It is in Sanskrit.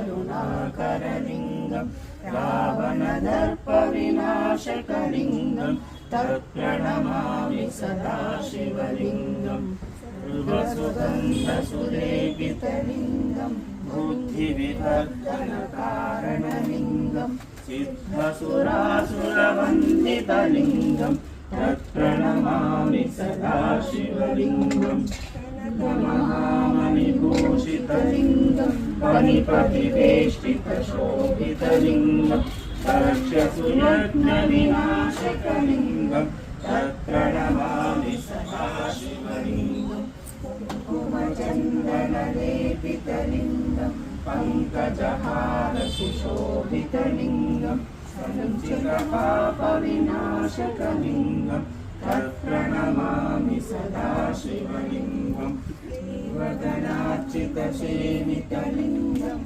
करुणाकरलिङ्गं रावणदर्पविनाशकलिङ्गं तत्प्रणमामि सदा शिवलिङ्गं सुगन्धसुलेपितलिङ्गं बुद्धिविवर्धनकारणलिङ्गं सिद्धसुरासुरवन्दितलिङ्गं तत्प्रणमामि सदा शिवलिङ्गं महामणिभूषितलिङ्गं फणिपतिवेष्टितशोभितलिङ्गं दक्षसुयज्ञविनाशकलिङ्गं तत्प्रणमामि सदा शिवलिङ्गं कुङ्कुमचन्दनलेपितलिङ्गं पङ्कजहारसुशोभितलिङ्गं सञ्चितपापविनाशकलिङ्गं तत्प्रणमामि सदा शिवलिङ्गं वदनार्चितसेवितलिङ्गं